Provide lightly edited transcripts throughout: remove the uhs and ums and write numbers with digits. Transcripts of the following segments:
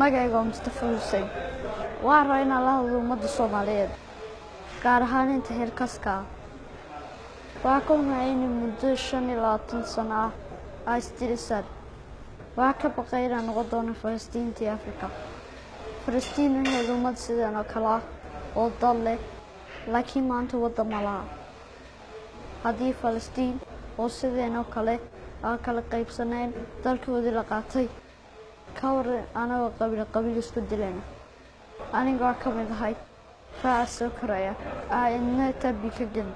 magacayga Mustafa Hussein waan rabaa inaan la hadlo ummadda Soomaaliyeed gaar ahaan inta heer kaska waa ka xumahay in muddo 25 sano ah ay isdirisaan waa ka baqay inaan noqon doono Falastiintii Afrika Falastiin waxay ummad sidaan oo kale ah oo dal leh laakiin maanta waddan ma laha haddii Falastiin oo sidaan oo kale aan kala qaybsanayn dalkoodii la qaatay ka war anagoo qabiil isku dilayna anigoo ka mid ahay faac soo koraya ayna tabi ka gelin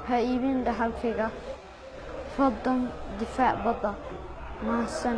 ha iibin dhaxalkayga fadlan difaac badda mahadsan